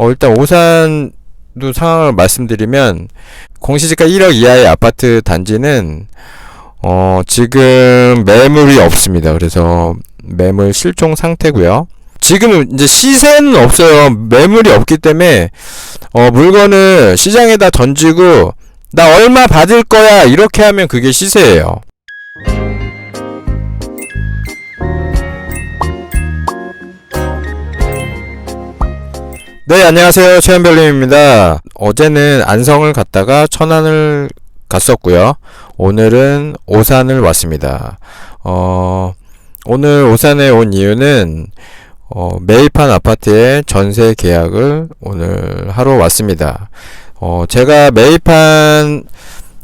일단 오산도 상황을 말씀드리면, 공시지가 1억 이하의 아파트 단지는 지금 매물이 없습니다. 그래서 매물 실종 상태고요. 지금 이제 시세는 없어요. 매물이 없기 때문에 물건을 시장에다 던지고 나 얼마 받을 거야 이렇게 하면 그게 시세예요. 네, 안녕하세요. 최현별님입니다. 어제는 안성을 갔다가 천안을 갔었고요. 오늘은 오산을 왔습니다. 오늘 오산에 온 이유는 매입한 아파트의 전세 계약을 오늘 하러 왔습니다. 제가 매입한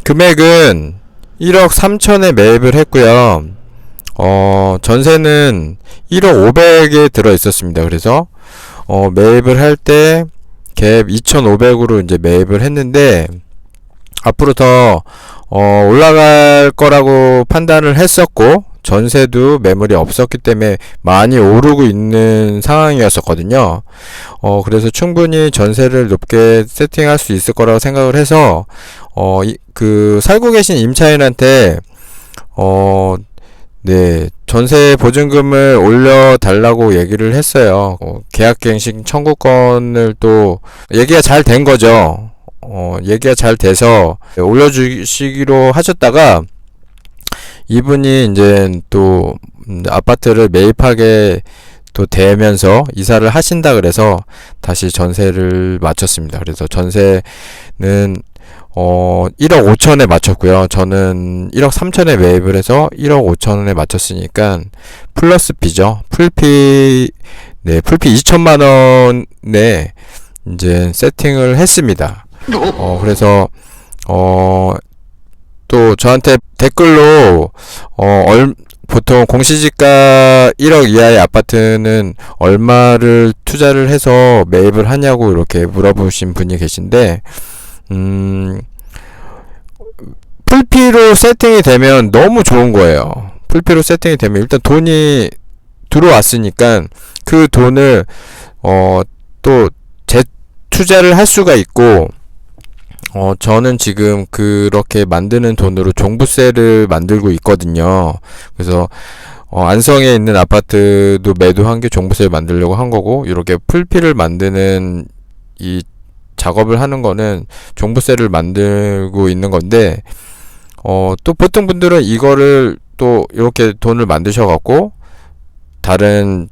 금액은 1억 3천에 매입을 했고요. 전세는 1억 500에 들어 있었습니다. 그래서 매입을 할 때 갭 2,500으로 이제 매입을 했는데, 앞으로 더 올라갈 거라고 판단을 했었고, 전세도 매물이 없었기 때문에 많이 오르고 있는 상황이었었거든요. 그래서 충분히 전세를 높게 세팅할 수 있을 거라고 생각을 해서 살고 계신 임차인한테 네, 전세 보증금을 올려달라고 얘기를 했어요. 계약갱신 청구권을 또 얘기가 잘 된 거죠. 얘기가 잘 돼서 올려주시기로 하셨다가, 이분이 이제 또 아파트를 매입하게 또 되면서 이사를 하신다 그래서 다시 전세를 맞췄습니다. 그래서 전세는 1억 5천에 맞췄고요. 저는 1억 3천에 매입을 해서 1억 5천에 맞췄으니까 플러스 B죠. 풀피 2천만 원에 이제 세팅을 했습니다. 그래서 또 저한테 댓글로 보통 공시지가 1억 이하의 아파트는 얼마를 투자를 해서 매입을 하냐고 이렇게 물어보신 분이 계신데, 풀피로 세팅이 되면 너무 좋은 거예요. 풀피로 세팅이 되면 일단 돈이 들어왔으니까 그 돈을 또 재투자를 할 수가 있고, 저는 지금 그렇게 만드는 돈으로 종부세를 만들고 있거든요. 그래서 안성에 있는 아파트도 매도한 게 종부세를 만들려고 한 거고, 이렇게 풀피를 만드는 이 작업을 하는 거는 종부세를 만들고 있는 건데, 또 보통 분들은 이거를 또 이렇게 돈을 만드셔갖고 다른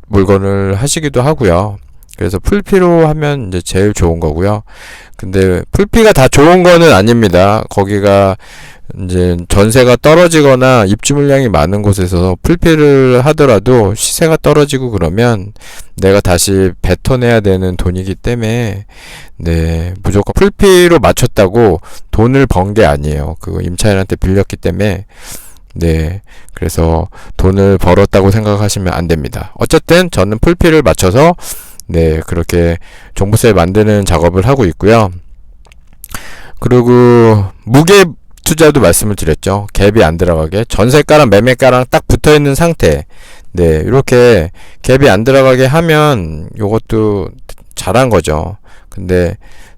물건을 하시기도 하고요. 그래서 풀피로 하면 이제 제일 좋은 거고요. 근데 풀피가 다 좋은 거는 아닙니다. 거기가 이제 전세가 떨어지거나 입주 물량이 많은 곳에서 풀피를 하더라도 시세가 떨어지고 그러면 내가 다시 뱉어내야 되는 돈이기 때문에, 네, 무조건 풀피로 맞췄다고 돈을 번 게 아니에요. 그거 임차인한테 빌렸기 때문에, 네, 그래서 돈을 벌었다고 생각하시면 안 됩니다. 어쨌든 저는 풀피를 맞춰서 네, 그렇게 종부세 만드는 작업을 하고 있고요. 그리고 무갭 투자도 말씀을 드렸죠. 갭이 안 들어가게, 전세가랑 매매가랑 딱 붙어있는 상태, 네, 이렇게 갭이 안 들어가게 하면 요것도 잘한 거죠. 근데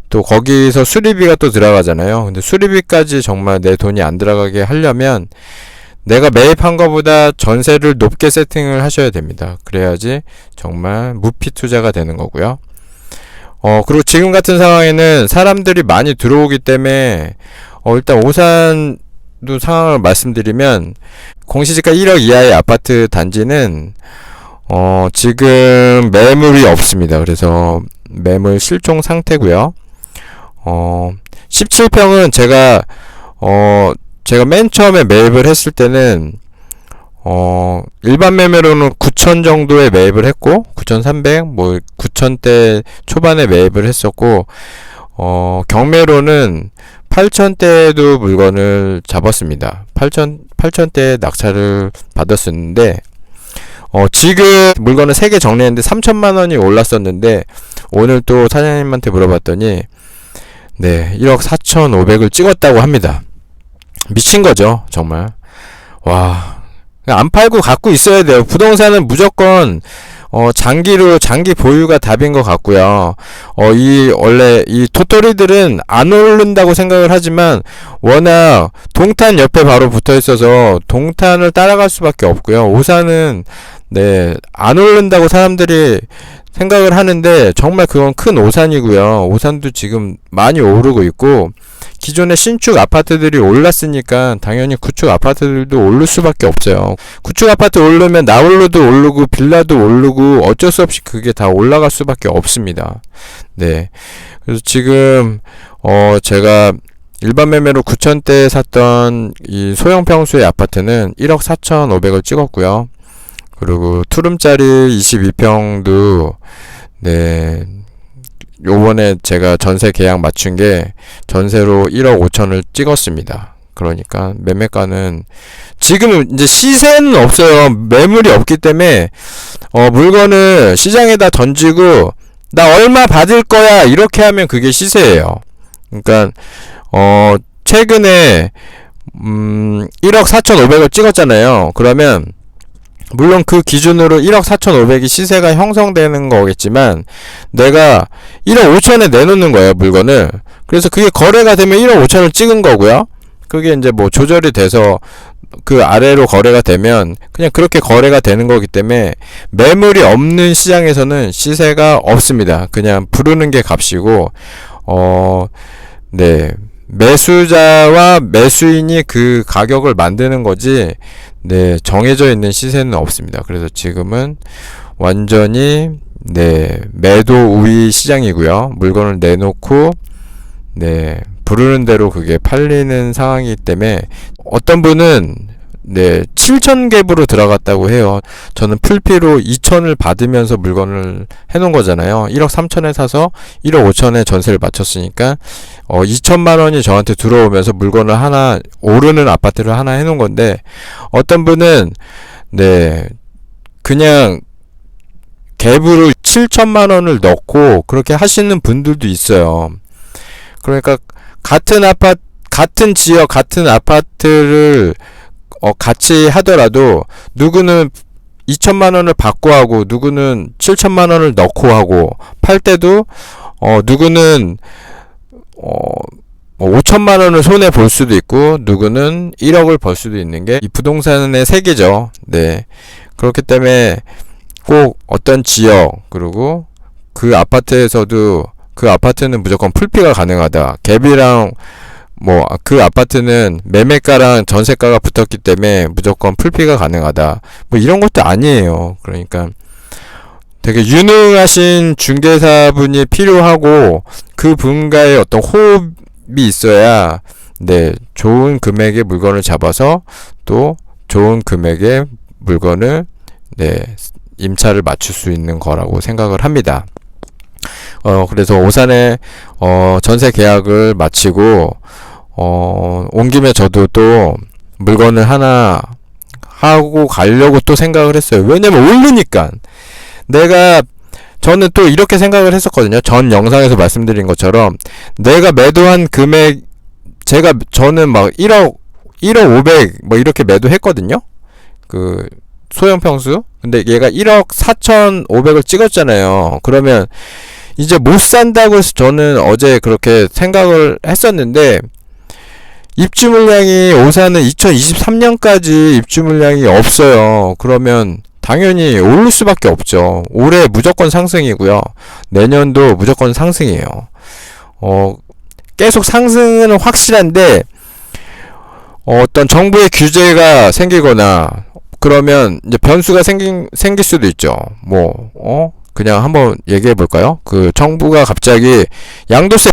또 거기서 수리비가 또 들어가잖아요. 근데 수리비까지 정말 내 돈이 안 들어가게 하려면 내가 매입한 것보다 전세를 높게 세팅을 하셔야 됩니다. 그래야지 정말 무피 투자가 되는 거고요. 그리고 지금 같은 상황에는 사람들이 많이 들어오기 때문에 일단 오산도 상황을 말씀드리면, 공시지가 1억 이하의 아파트 단지는 지금 매물이 없습니다. 그래서 매물 실종 상태고요. 17평은 제가 맨 처음에 매입을 했을 때는 일반 매매로는 9천 정도에 매입을 했고, 9,300, 9천대 초반에 매입을 했었고, 경매로는 8천대에도 물건을 잡았습니다. 8천대에 낙찰을 받았었는데, 지금 물건을 3개 정리했는데 3천만 원이 올랐었는데, 오늘 또 사장님한테 물어봤더니, 네, 1억 4,500을 찍었다고 합니다. 미친 거죠, 정말. 와, 안 팔고 갖고 있어야 돼요. 부동산은 무조건 장기 보유가 답인 것 같고요. 원래 이 도토리들은 안 오른다고 생각을 하지만 워낙 동탄 옆에 바로 붙어 있어서 동탄을 따라갈 수밖에 없고요. 오산은 안 오른다고 사람들이 생각을 하는데 정말 그건 큰 오산이고요. 오산도 지금 많이 오르고 있고 기존의 신축 아파트들이 올랐으니까 당연히 구축 아파트들도 오를 수밖에 없어요. 구축 아파트 오르면 나홀로도 오르고 빌라도 오르고 어쩔 수 없이 그게 다 올라갈 수밖에 없습니다. 네. 그래서 지금 제가 일반 매매로 9천대에 샀던 이 소형 평수의 아파트는 1억 4,500을 찍었고요. 그리고 투룸짜리 22평도 요번에 제가 전세 계약 맞춘 게 전세로 1억 5천을 찍었습니다. 그러니까 매매가는 지금은 이제 시세는 없어요. 매물이 없기 때문에 물건을 시장에다 던지고 나 얼마 받을 거야 이렇게 하면 그게 시세예요. 그러니까 최근에 1억 4,500을 찍었잖아요. 그러면 물론 그 기준으로 1억 4,500이 시세가 형성되는 거겠지만 내가 1억 5천에 내놓는 거예요, 물건을. 그래서 그게 거래가 되면 1억 5천을 찍은 거고요. 그게 이제 뭐 조절이 돼서 그 아래로 거래가 되면 그냥 그렇게 거래가 되는 거기 때문에 매물이 없는 시장에서는 시세가 없습니다. 그냥 부르는 게 값이고 매수자와 매수인이 그 가격을 만드는 거지 정해져 있는 시세는 없습니다. 그래서 지금은 완전히 매도 우위 시장이고요. 물건을 내놓고 부르는 대로 그게 팔리는 상황이기 때문에 어떤 분은 7,000갭으로 들어갔다고 해요. 저는 풀피로 2,000을 받으면서 물건을 해놓은 거잖아요. 1억 3천에 사서 1억 5천에 전세를 맞췄으니까 2천만 원이 저한테 들어오면서 물건을 하나 오르는 아파트를 하나 해놓은 건데 어떤 분은 그냥 갭으로 7천만 원을 넣고 그렇게 하시는 분들도 있어요. 그러니까 같은 지역 같은 아파트를 같이 하더라도 누구는 2천만 원을 받고 하고 누구는 7천만 원을 넣고 하고 팔 때도 누구는 5천만 원을 손해 볼 수도 있고 누구는 1억을 벌 수도 있는 게 이 부동산의 세계죠. 그렇기 때문에 꼭 어떤 지역 그리고 그 아파트에서도 그 아파트는 무조건 풀피가 가능하다. 갭이랑 그 아파트는 매매가랑 전세가가 붙었기 때문에 무조건 풀피가 가능하다. 이런 것도 아니에요. 그러니까 되게 유능하신 중개사분이 필요하고 그 분과의 어떤 호흡이 있어야 좋은 금액의 물건을 잡아서 또 좋은 금액의 물건을 임차를 맞출 수 있는 거라고 생각을 합니다. 그래서 오산에 전세 계약을 마치고 온 김에 저도 또 물건을 하나 하고 가려고 또 생각을 했어요. 왜냐면 오르니까 저는 또 이렇게 생각을 했었거든요. 전 영상에서 말씀드린 것처럼 내가 매도한 금액 저는 막 1억 500 이렇게 매도했거든요. 그 소형 평수. 근데 얘가 1억 4,500을 찍었잖아요. 그러면 이제 못 산다고 해서 저는 어제 그렇게 생각을 했었는데 입주 물량이 오산은 2023년까지 입주 물량이 없어요. 그러면 당연히 오를 수밖에 없죠. 올해 무조건 상승이고요. 내년도 무조건 상승이에요. 계속 상승은 확실한데 어떤 정부의 규제가 생기거나 그러면 이제 변수가 생길 수도 있죠. 그냥 한번 얘기해 볼까요? 그 정부가 갑자기 양도세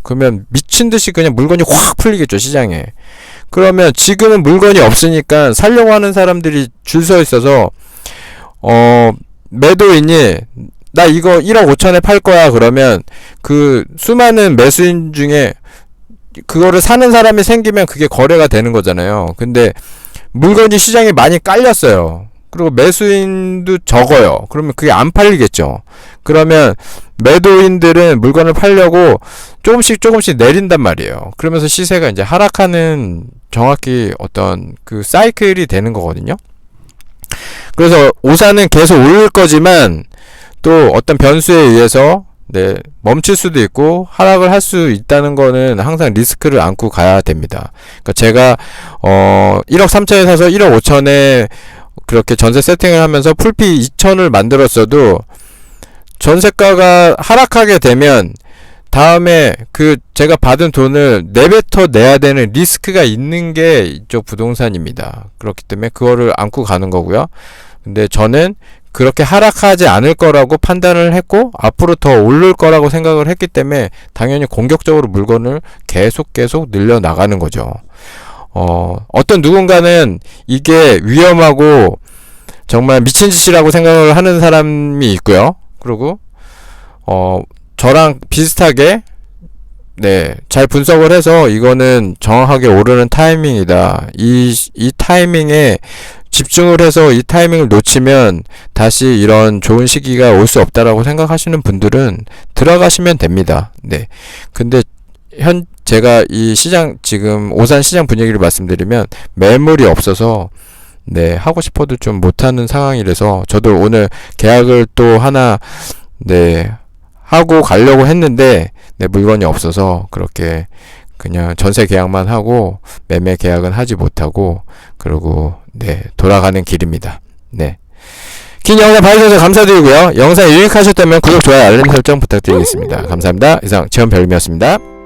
그러면 미친 듯이 그냥 물건이 확 풀리겠죠, 시장에. 그러면 지금은 물건이 없으니까 살려고 하는 사람들이 줄 서 있어서 매도인이 나 이거 1억 5천에 팔 거야 그러면 그 수많은 매수인 중에 그거를 사는 사람이 생기면 그게 거래가 되는 거잖아요. 근데 물건이 시장에 많이 깔렸어요. 그리고 매수인도 적어요. 그러면 그게 안 팔리겠죠. 그러면 매도인들은 물건을 팔려고 조금씩 내린단 말이에요. 그러면서 시세가 이제 하락하는 정확히 어떤 그 사이클이 되는 거거든요. 그래서 오사는 계속 오를 거지만 또 어떤 변수에 의해서 네, 멈출 수도 있고 하락을 할 수 있다는 거는 항상 리스크를 안고 가야 됩니다. 그러니까 제가 1억 3천에 사서 1억 5천에 그렇게 전세 세팅을 하면서 풀피 2천을 만들었어도 전세가가 하락하게 되면 다음에 그 제가 받은 돈을 내뱉어 내야 되는 리스크가 있는 게 이쪽 부동산입니다. 그렇기 때문에 그거를 안고 가는 거고요. 근데 저는 그렇게 하락하지 않을 거라고 판단을 했고 앞으로 더 오를 거라고 생각을 했기 때문에 당연히 공격적으로 물건을 계속 늘려 나가는 거죠. 어떤 누군가는 이게 위험하고 정말 미친 짓이라고 생각을 하는 사람이 있고요. 그리고 저랑 비슷하게 네, 잘 분석을 해서 이거는 정확하게 오르는 타이밍이다. 이 타이밍에 집중을 해서 이 타이밍을 놓치면 다시 이런 좋은 시기가 올 수 없다라고 생각하시는 분들은 들어가시면 됩니다. 네. 근데 제가 이 시장 지금 오산 시장 분위기를 말씀드리면 매물이 없어서 네, 하고 싶어도 좀 못하는 상황이라서 저도 오늘 계약을 또 하나 네, 하고 가려고 했는데 네, 물건이 없어서 그렇게 그냥 전세 계약만 하고 매매 계약은 하지 못하고 그러고 네, 돌아가는 길입니다. 네. 긴 영상 봐주셔서 감사드리고요. 영상 유익하셨다면 구독, 좋아요, 알림 설정 부탁드리겠습니다. 감사합니다. 이상 지원별님이었습니다.